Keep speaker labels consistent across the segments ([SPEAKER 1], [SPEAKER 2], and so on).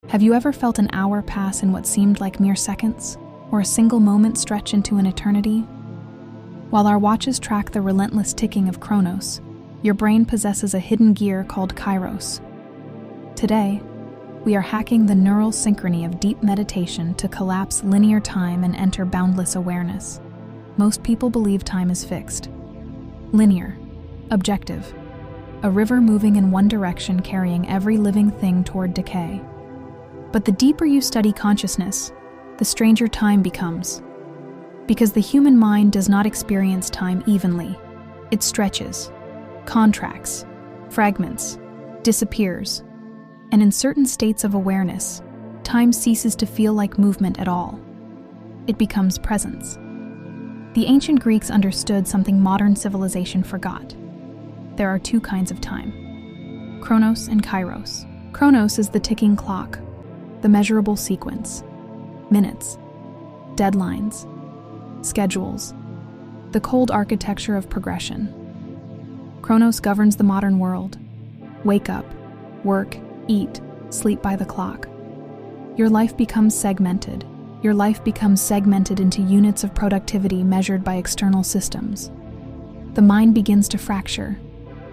[SPEAKER 1] Have you ever felt an hour pass in what seemed like mere seconds, or a single moment stretch into an eternity? While our watches track the relentless ticking of Chronos, your brain possesses a hidden gear called Kairos. Today, we are hacking the neural synchrony of deep meditation to collapse linear time and enter boundless awareness. Most people believe time is fixed. Linear, objective, a river moving in one direction carrying every living thing toward decay. But the deeper you study consciousness, the stranger time becomes. Because the human mind does not experience time evenly. It stretches, contracts, fragments, disappears, and in certain states of awareness, time ceases to feel like movement at all. It becomes presence. The ancient Greeks understood something modern civilization forgot. There are two kinds of time: Chronos and Kairos. Chronos is the ticking clock, the measurable sequence, minutes, deadlines, schedules, the cold architecture of progression. Chronos governs the modern world. Wake up, work, eat, sleep by the clock. Your life becomes segmented. Your life becomes segmented into units of productivity measured by external systems. The mind begins to fracture.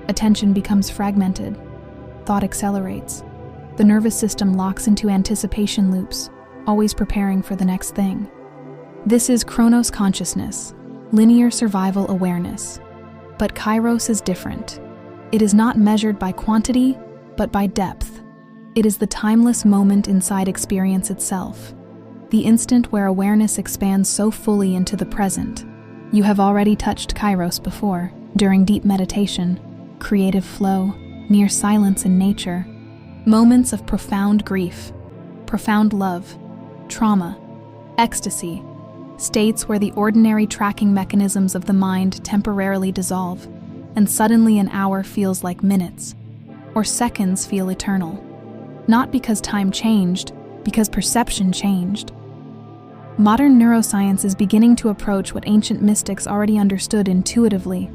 [SPEAKER 1] Attention becomes fragmented. Thought accelerates. The nervous system locks into anticipation loops, always preparing for the next thing. This is Chronos consciousness, linear survival awareness. But Kairos is different. It is not measured by quantity, but by depth. It is the timeless moment inside experience itself, the instant where awareness expands so fully into the present. You have already touched Kairos before, during deep meditation, creative flow, near silence in nature, moments of profound grief, profound love, trauma, ecstasy, states where the ordinary tracking mechanisms of the mind temporarily dissolve, and suddenly an hour feels like minutes, or seconds feel eternal. Not because time changed, because perception changed. Modern neuroscience is beginning to approach what ancient mystics already understood intuitively.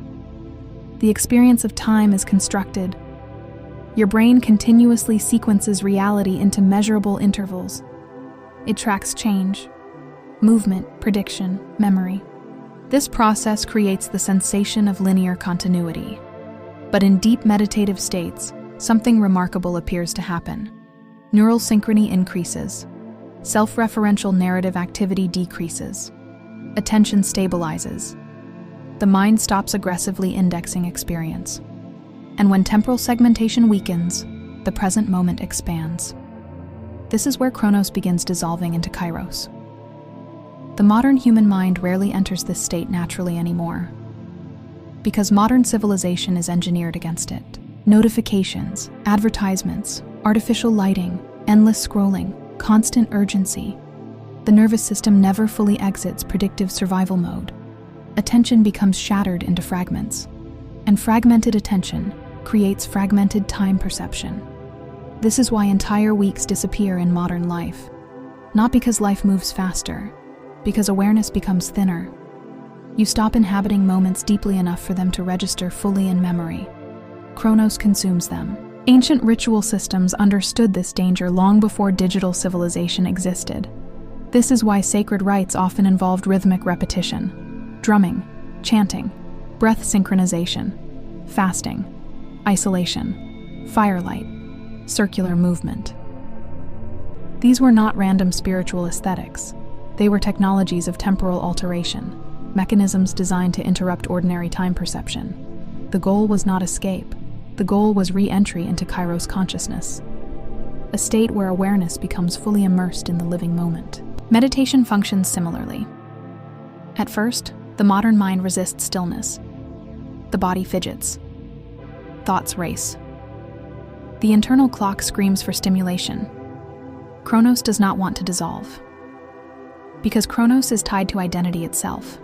[SPEAKER 1] The experience of time is constructed. Your brain continuously sequences reality into measurable intervals. It tracks change, movement, prediction, memory. This process creates the sensation of linear continuity. But in deep meditative states, something remarkable appears to happen. Neural synchrony increases. Self-referential narrative activity decreases. Attention stabilizes. The mind stops aggressively indexing experience. And when temporal segmentation weakens, the present moment expands. This is where Chronos begins dissolving into Kairos. The modern human mind rarely enters this state naturally anymore, because modern civilization is engineered against it. Notifications, advertisements, artificial lighting, endless scrolling, constant urgency. The nervous system never fully exits predictive survival mode. Attention becomes shattered into fragments, and fragmented attention creates fragmented time perception. This is why entire weeks disappear in modern life. Not because life moves faster, because awareness becomes thinner. You stop inhabiting moments deeply enough for them to register fully in memory. Chronos consumes them. Ancient ritual systems understood this danger long before digital civilization existed. This is why sacred rites often involved rhythmic repetition, drumming, chanting, breath synchronization, fasting, isolation, firelight, circular movement. These were not random spiritual aesthetics. They were technologies of temporal alteration, mechanisms designed to interrupt ordinary time perception. The goal was not escape. The goal was re-entry into Kairos consciousness, a state where awareness becomes fully immersed in the living moment. Meditation functions similarly. At first, the modern mind resists stillness. The body fidgets. Thoughts race. The internal clock screams for stimulation. Chronos does not want to dissolve, because Chronos is tied to identity itself.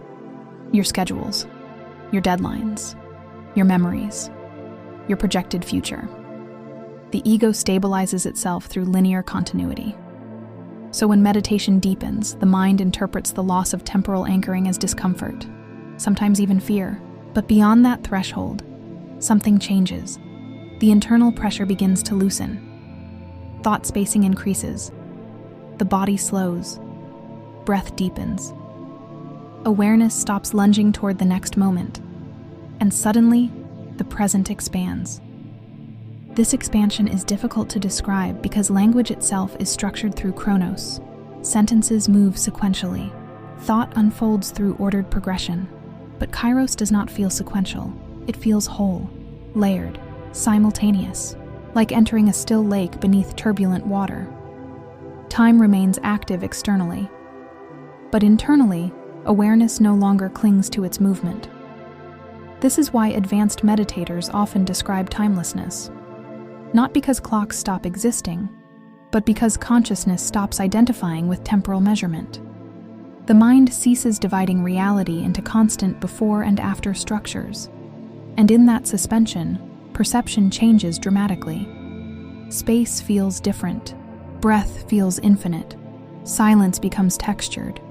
[SPEAKER 1] Your schedules, your deadlines, your memories, your projected future. The ego stabilizes itself through linear continuity. So when meditation deepens, the mind interprets the loss of temporal anchoring as discomfort, sometimes even fear. But beyond that threshold, something changes. The internal pressure begins to loosen. thought spacing increases. The body slows. Breath deepens. Awareness stops lunging toward the next moment. And suddenly, the present expands. This expansion is difficult to describe because language itself is structured through Chronos. Sentences move sequentially. Thought unfolds through ordered progression. But Kairos does not feel sequential. It feels whole, layered, simultaneous, like entering a still lake beneath turbulent water. Time remains active externally. But internally, awareness no longer clings to its movement. This is why advanced meditators often describe timelessness. Not because clocks stop existing, but because consciousness stops identifying with temporal measurement. The mind ceases dividing reality into constant before and after structures. And in that suspension, perception changes dramatically. Space feels different. Breath feels infinite. Silence becomes textured.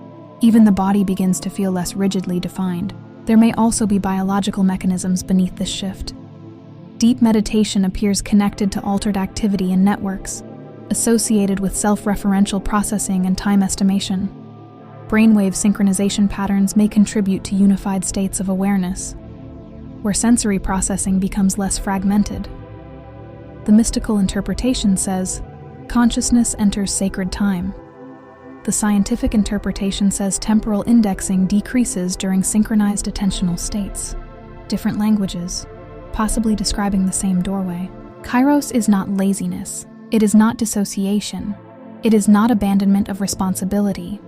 [SPEAKER 1] Even the body begins to feel less rigidly defined. There may also be biological mechanisms beneath this shift. Deep meditation appears connected to altered activity in networks, associated with self-referential processing and time estimation. Brainwave synchronization patterns may contribute to unified states of awareness, where sensory processing becomes less fragmented. The mystical interpretation says, consciousness enters sacred time. The scientific interpretation says temporal indexing decreases during synchronized attentional states. Different languages, possibly describing the same doorway. Kairos is not laziness. It is not dissociation. It is not abandonment of responsibility.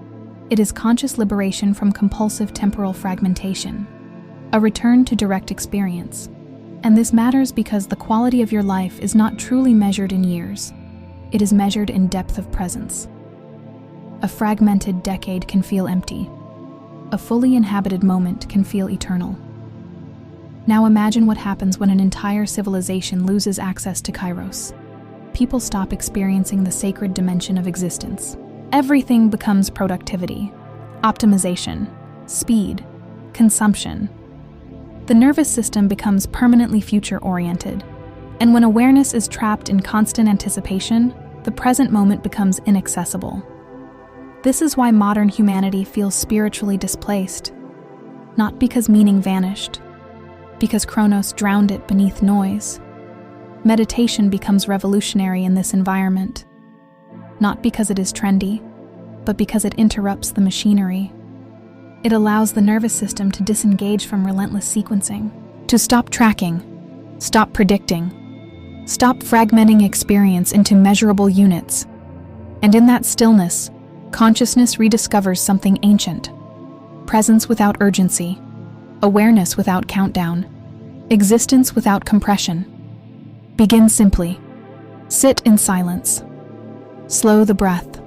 [SPEAKER 1] It is conscious liberation from compulsive temporal fragmentation, a return to direct experience. And this matters because the quality of your life is not truly measured in years. It is measured in depth of presence. A fragmented decade can feel empty. A fully inhabited moment can feel eternal. Now imagine what happens when an entire civilization loses access to Kairos. People stop experiencing the sacred dimension of existence. Everything becomes productivity, optimization, speed, consumption. The nervous system becomes permanently future-oriented, and when awareness is trapped in constant anticipation, the present moment becomes inaccessible. This is why modern humanity feels spiritually displaced, not because meaning vanished, because Chronos drowned it beneath noise. Meditation becomes revolutionary in this environment, not because it is trendy, but because it interrupts the machinery. It allows the nervous system to disengage from relentless sequencing, to stop tracking, stop predicting, stop fragmenting experience into measurable units. And in that stillness, consciousness rediscovers something ancient: presence without urgency, awareness without countdown, existence without compression. Begin simply. Sit in silence. Slow the breath.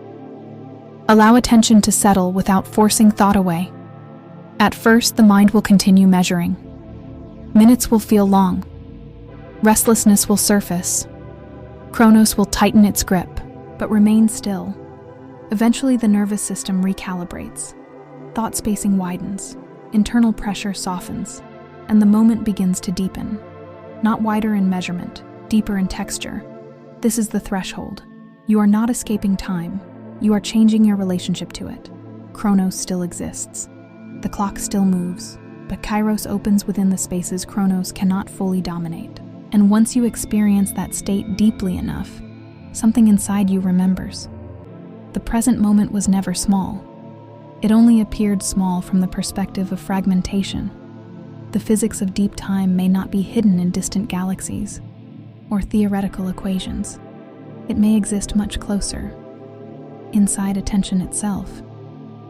[SPEAKER 1] Allow attention to settle without forcing thought away. At first, the mind will continue measuring. Minutes will feel long. Restlessness will surface. Chronos will tighten its grip, but remain still. Eventually, the nervous system recalibrates. Thought spacing widens. Internal pressure softens. And the moment begins to deepen. Not wider in measurement, deeper in texture. This is the threshold. You are not escaping time. You are changing your relationship to it. Chronos still exists. The clock still moves, but Kairos opens within the spaces Chronos cannot fully dominate. And once you experience that state deeply enough, something inside you remembers. The present moment was never small. It only appeared small from the perspective of fragmentation. The physics of deep time may not be hidden in distant galaxies or theoretical equations. It may exist much closer, inside attention itself,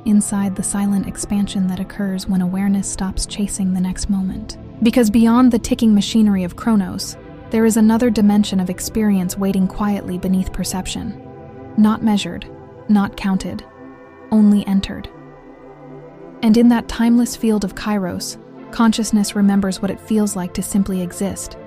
[SPEAKER 1] inside the silent expansion that occurs when awareness stops chasing the next moment. Because beyond the ticking machinery of Chronos, there is another dimension of experience waiting quietly beneath perception. Not measured, not counted, only entered. And in that timeless field of Kairos, consciousness remembers what it feels like to simply exist,